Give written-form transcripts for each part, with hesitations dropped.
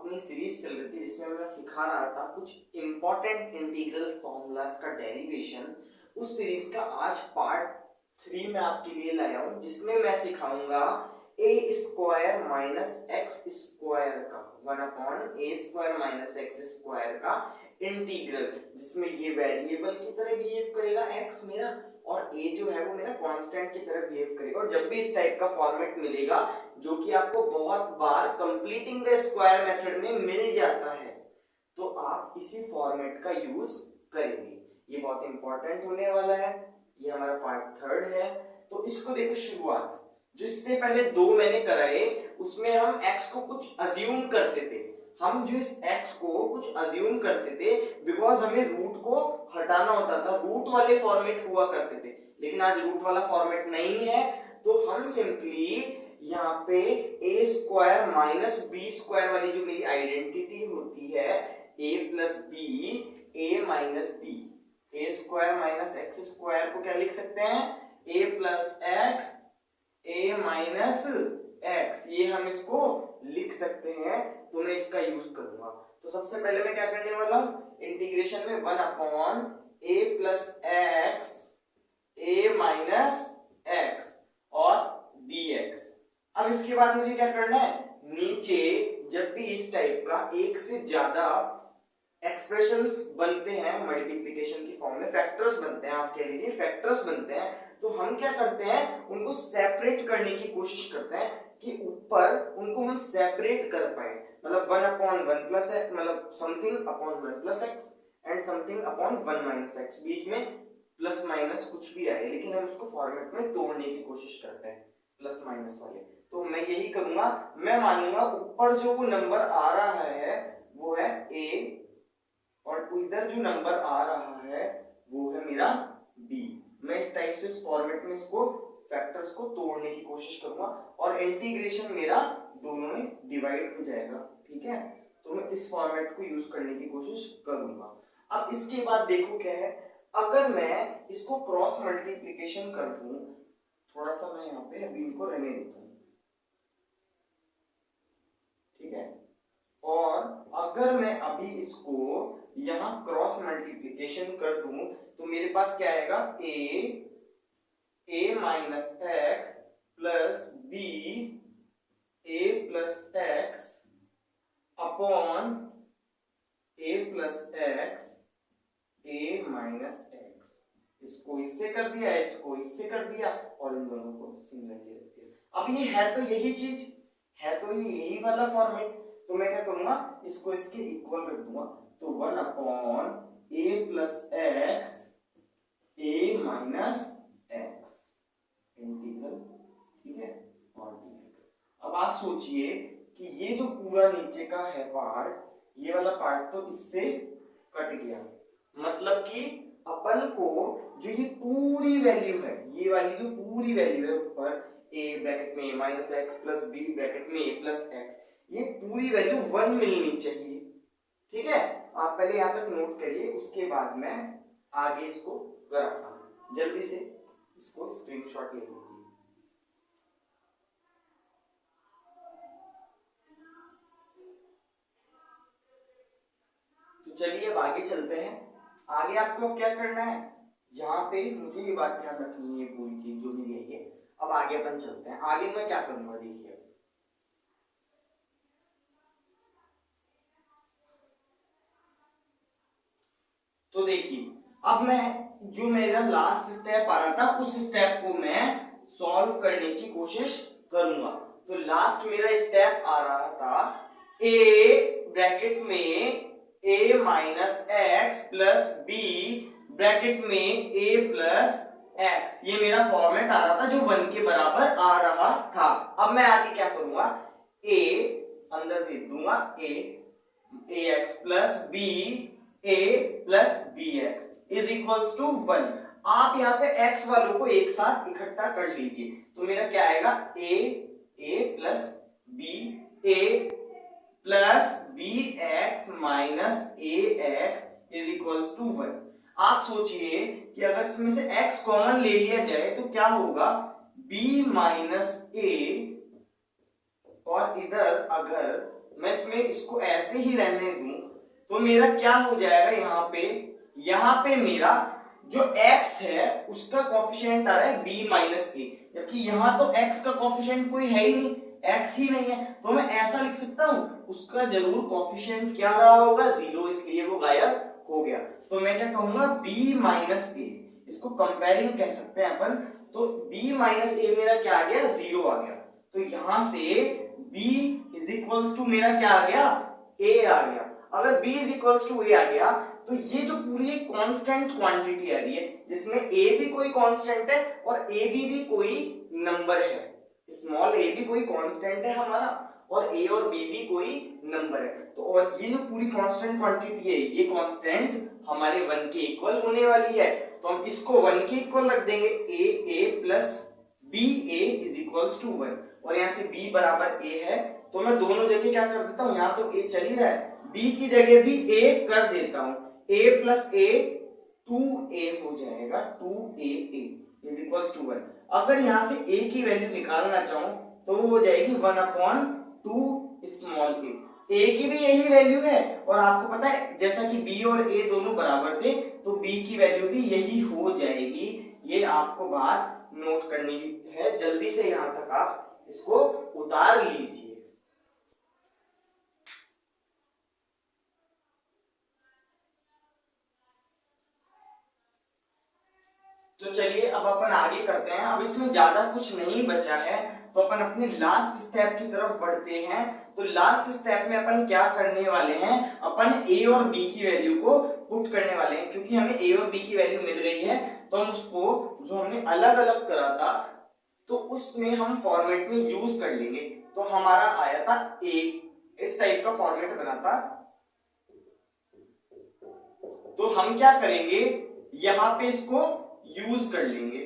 अपनी सीरीज चल रही थी जिसमें मैं सिखा रहा था कुछ इंपॉर्टेंट इंटीग्रल फॉर्मूलाज का डेरिवेशन। उस सीरीज का आज पार्ट 3 में आपके लिए लाया हूं, जिसमें मैं सिखाऊंगा ए स्क्वायर माइनस एक्स स्क्वायर का 1/a² माइनस एक्स स्क्वायर का इंटीग्रल, जिसमें ये वेरिएबल की तरह बिहेव करेगा एक्स मेरा, और ए जो है वो मेरा कांस्टेंट की तरह बिहेव करेगा। और जब भी इस टाइप का फॉर्मेट मिलेगा जो कि आपको बहुत बार कंप्लीटिंग द स्क्वायर मेथड में मिल जाता है, तो आप इसी फॉर्मेट का यूज करेंगे। ये बहुत इंपॉर्टेंट होने वाला है। ये हमारा पार्ट 3 है। तो इसको देखो, शुरुआत जो इससे पहले 2 मैंने कराए उसमें हम x को कुछ अज्यूम करते थे। हम जो इस x को कुछ अज्यूम करते थे बिकॉज हमें रूट को हटाना होता था, रूट वाले फॉर्मेट हुआ करते थे। लेकिन आज रूट वाला फॉर्मेट नहीं है, तो हम सिंपली यहाँ पे a square minus B square वाली जो मेरी आइडेंटिटी होती है a plus B a minus B, a square minus X square को क्या लिख सकते हैं a plus X a minus X, ये हम इसको लिख सकते हैं। तो मैं इसका यूज करूंगा। तो सबसे पहले मैं क्या करने वाला हूं, इंटीग्रेशन में 1/a plus X a minus x और dx। अब इसके बाद मुझे क्या करना है, नीचे जब भी इस टाइप का एक से ज्यादा एक्सप्रेशंस बनते हैं मल्टीप्लिकेशन की फॉर्म में, फैक्टर्स बनते हैं, आप कह लीजिए फैक्टर्स बनते हैं, तो हम क्या करते हैं, उनको सेपरेट करने की कोशिश करते हैं कि ऊपर उनको हम सेपरेट कर पाए। मतलब 1/1 प्लस एक्स, मतलब something upon 1 plus x and something upon 1 minus x, बीच में प्लस माइनस कुछ भी आए, लेकिन हम उसको फॉर्मेट में तोड़ने की कोशिश करते हैं प्लस माइनस वाले। तो मैं यही करूंगा, मैं मानूंगा ऊपर जो वो नंबर आ रहा है वो है a, और इधर जो नंबर आ रहा है वो है मेरा b। मैं इस टाइप से इस फॉर्मेट में इसको फैक्टर्स को तोड़ने की कोशिश करूंगा और इंटीग्रेशन मेरा दोनों में डिवाइड हो जाएगा। ठीक है, तो मैं इस फॉर्मेट को यूज करने की कोशिश करूंगा। अब इसके बाद देखो क्या है, अगर मैं इसको क्रॉस मल्टीप्लीकेशन कर दूं, थोड़ा सा मैं यहाँ पे अभी इनको रहने देता हूँ, ठीक है, और अगर मैं अभी इसको यहां क्रॉस मल्टीप्लिकेशन कर दूं तो मेरे पास क्या आएगा, a minus X plus B a plus X upon a plus X a minus X. इसको इससे कर दिया, इसको इससे कर दिया, और इन दोनों को सिमिलरली रख दिया। अब ये है तो यही चीज है, तो ये यही वाला फॉर्मेट, तो मैं क्या करूंगा, इसको इसके इक्वल रख दूंगा। तो 1/a plus X a minus x integral, ठीक है, और dx। अब आप सोचिए कि ये जो पूरा नीचे का है पार्ट, ये वाला पार्ट तो इससे कट गया, मतलब कि अपन को जो ये पूरी वैल्यू है, ये वाली जो पूरी वैल्यू है ऊपर a ब्रैकेट में minus X plus B bracket में a प्लस एक्स, ये पूरी वैल्यू 1 मिलनी चाहिए। ठीक है, आप पहले यहां तक नोट करिए, उसके बाद मैं आगे इसको कराता हूं। जल्दी से इसको स्क्रीनशॉट ले लीजिए। तो चलिए अब आगे चलते हैं। आगे आपको क्या करना है, यहाँ पे मुझे ये बात ध्यान रखनी है, पूरी चीज जो मेरी है। अब आगे अपन चलते हैं। आगे मैं क्या करूंगा, देखिए, तो देखिए अब मैं जो मेरा लास्ट स्टेप आ रहा था उस स्टेप को मैं सॉल्व करने की कोशिश करूंगा। तो लास्ट मेरा स्टेप आ रहा था a ब्रैकेट में a minus X plus B bracket में a प्लस एक्स, ये मेरा फॉर्मेट आ रहा था जो 1 के बराबर आ रहा था। अब मैं आगे क्या करूंगा, a अंदर भेज दूंगा, a X plus B a plus B X is equals to 1। आप यहाँ पे x वालों को एक साथ इकट्ठा कर लीजिए, तो मेरा क्या आएगा, a plus b a plus B X minus A X is equals to 1। आप सोचिए कि अगर इसमें से x कॉमन ले लिया जाए तो क्या होगा, b माइनस ए, और इधर अगर मैं इसमें इसको ऐसे ही रहने दूं तो मेरा क्या हो जाएगा, यहाँ पे मेरा जो x है उसका कोफिशिएंट आ रहा है b माइनस ए, जबकि यहाँ तो x का कोफिशिएंट कोई है ही नहीं, x ही नहीं है, तो मैं ऐसा लिख सकता हूँ उसका जरूर कोफिशिएंट क्या रहा होगा, 0, इसलिए वो गायब हो गया। तो मैं क्या कहूंगा, b माइनस ए, इसको कंपेयरिंग कह सकते हैं अपन। तो b माइनस ए मेरा क्या आ गया, 0 आ गया। तो यहां से b इज इक्वल्स टू मेरा क्या आ गया, a आ गया। अगर b is equals to a आ गया तो ये जो पूरी एक कांस्टेंट क्वांटिटी आ रही है जिसमें a भी कोई कांस्टेंट है और a भी कोई नंबर है, स्मॉल a भी कोई कांस्टेंट है हमारा और a और b भी कोई नंबर है। तो और ये जो पूरी कांस्टेंट क्वांटिटी है ये कांस्टेंट हमारे 1 के इक्वल होने वाली है, तो हम इसको 1 के इक्वल रख देंगे, a plus b a is equals to 1, और यहाँ से b बराबर a है तो मैं दोनों जगह क्या कर देता हूँ, यहाँ तो a चल ही रहा है, b की जगह भी a कर देता हूँ, a प्लस a 2a हो जाएगा, 2a इज इक्वल्स टू 1। अगर यहाँ से a की वैल्यू निकालना चाहूं तो वो हो जाएगी 1/2 स्मॉल a की भी यही वैल्यू है, और आपको पता है जैसा कि b और a दोनों बराबर थे तो b की वैल्यू भी यही हो जाएगी। ये आपको बात नोट करनी है, जल्दी से यहां तक आप इसको उतार लीजिए। तो चलिए अब अपन आगे करते हैं। अब इसमें ज्यादा कुछ नहीं बचा है तो अपन अपने लास्ट स्टेप की तरफ बढ़ते हैं। तो लास्ट स्टेप में अपन क्या करने वाले हैं, अपन a और b की वैल्यू को पुट करने वाले हैं, क्योंकि हमें a और b की वैल्यू मिल गई है तो हम उसको जो हमने अलग अलग करा था तो उसमें हम फॉर्मेट में यूज कर लेंगे। तो हमारा आया था a, इस टाइप का फॉर्मेट बना था। तो हम क्या करेंगे, यहां पे इसको यूज कर लेंगे,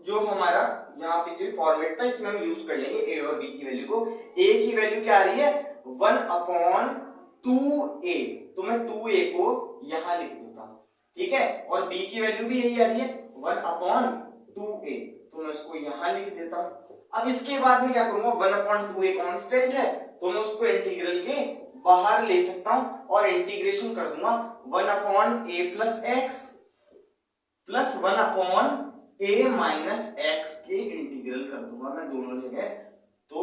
जो हमारा यहाँ पे जो फॉर्मेट था इसमें हम यूज कर लेंगे a और b की वैल्यू को। a की वैल्यू क्या आ रही है, 1/2a, तो मैं 2a को यहां लिख देता हूं, ठीक है, और b की वैल्यू भी यही आ रही है 1/2a, तो मैं उसको यहां लिख देता हूं। अब इसके बाद में क्या करूंगा, 1/2a कांस्टेंट है तो मैं उसको इंटीग्रल के बाहर ले सकता हूं और इंटीग्रेशन कर दूंगा 1/a plus x plus 1/a minus x के इंटीग्रल कर दूंगा मैं दोनों जगह। तो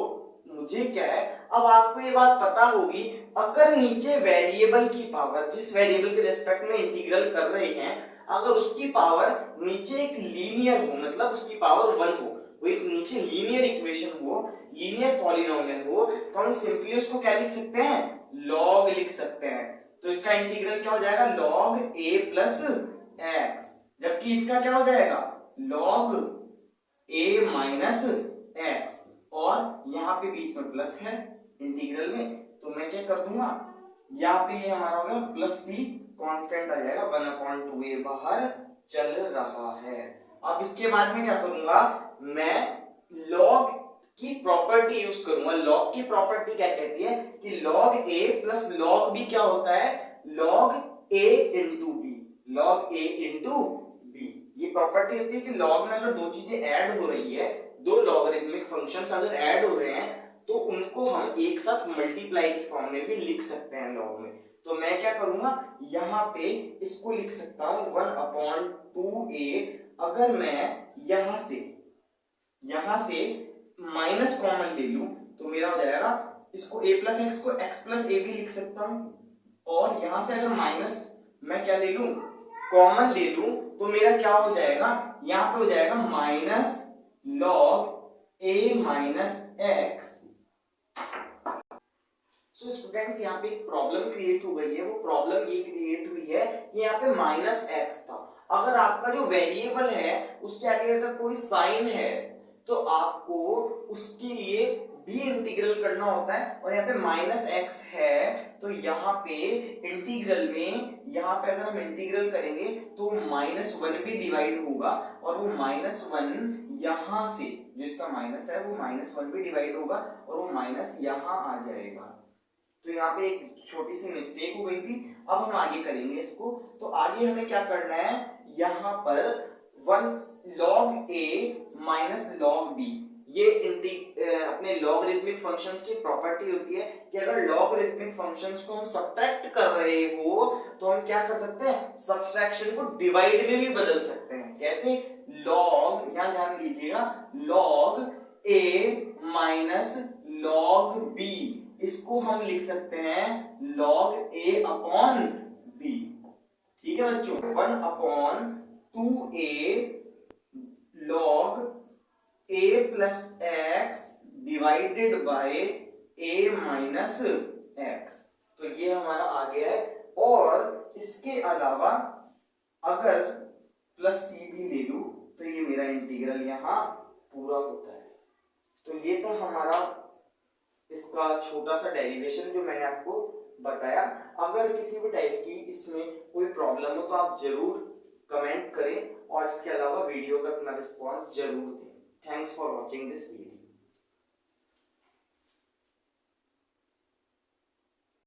मुझे क्या है, अब आपको ये बात पता होगी, अगर नीचे वेरिएबल की पावर, जिस वेरिएबल के रेस्पेक्ट में इंटीग्रल कर रहे हैं, अगर उसकी पावर नीचे एक लीनियर हो, मतलब उसकी पावर 1 हो, वो एक नीचे लीनियर इक्वेशन हो, लीनियर पॉलिनोमियल हो, तो हम सिंपली उसको क्या लिख सकते हैं, लॉग लिख सकते हैं। तो इसका इंटीग्रल क्या हो जाएगा, लॉग a प्लस एक्स, जबकि इसका क्या हो जाएगा, लॉग a माइनस एक्स, और यहाँ पे बीच में प्लस है इंटीग्रल में, तो मैं क्या कर दूंगा, यहाँ पे ये हमारा हो गया प्लस c, कांस्टेंट आ जाएगा 1/2a बाहर चल रहा है। अब इसके बाद में क्या करूंगा, मैं लॉग की प्रॉपर्टी यूज करूंगा। लॉग की प्रॉपर्टी क्या कहती है कि log a plus log b क्या होता है, log a into b, log a into b। ये प्रॉपर्टी होती है कि लॉग में अगर दो चीजें ऐड हो रही है, दो लॉगरिथमिक फंक्शंस अगर ऐड हो रहे हैं तो उनको हम एक साथ मल्टीप्लाई की फॉर्म में भी लिख सकते हैं लॉग में। तो मैं क्या करूंगा, यहाँ पे इसको लिख सकता हूं 1/2a। अगर मैं यहां से माइनस कॉमन ले लूं तो मेरा हो जाएगा, इसको a प्लस एक्स को x प्लस ए भी लिख सकता हूं, और यहां से अगर माइनस मैं क्या ले लूं, कॉमन ले लूं, तो मेरा क्या हो जाएगा, यहां पे हो जाएगा minus log a minus x. So students यहाँ पे एक प्रॉब्लम क्रिएट हो गई है। वो प्रॉब्लम ये क्रिएट हुई है कि यहाँ पे माइनस एक्स था, अगर आपका जो वेरिएबल है उसके आगे अगर कोई साइन है तो आपको उसके लिए भी इंटीग्रल करना होता है, और यहाँ पे माइनस एक्स है तो यहाँ पे इंटीग्रल में, यहाँ पे अगर हम इंटीग्रल करेंगे तो -1 भी डिवाइड होगा, और वो -1 यहाँ से जो इसका माइनस है वो -1 भी डिवाइड होगा और वो माइनस यहाँ आ जाएगा। तो यहाँ पे एक छोटी सी मिस्टेक हो गई थी, अब हम आगे करेंगे इसको। तो आगे हमें क्या करना है, यहाँ पर 1 log a minus log b, ये अपने भाई लॉगरिथमिक फंक्शंस की प्रॉपर्टी होती है कि अगर लॉगरिथमिक फंक्शंस को हम सब्ट्रैक्ट कर रहे हो तो हम क्या कर सकते हैं, सब्ट्रैक्शन को डिवाइड में भी बदल सकते हैं। कैसे, लॉग, यहां ध्यान दीजिएगा, लॉग ए माइनस लॉग बी, इसको हम लिख सकते हैं लॉग ए अपॉन बी। ठीक है बच्चों, 1 upon 2a log a plus x divided by a minus x. तो ये हमारा आ गया है। और इसके अलावा अगर प्लस सी भी ले लूं तो ये मेरा इंटीग्रल यहां पूरा होता है। तो ये था हमारा इसका छोटा सा डेरिवेशन जो मैंने आपको बताया। अगर किसी भी टाइप की इसमें कोई प्रॉब्लम हो तो आप जरूर कमेंट करें और इसके अलावा वीडियो का अपना रिस्पॉन्स जरूर दें। Thanks for watching this video.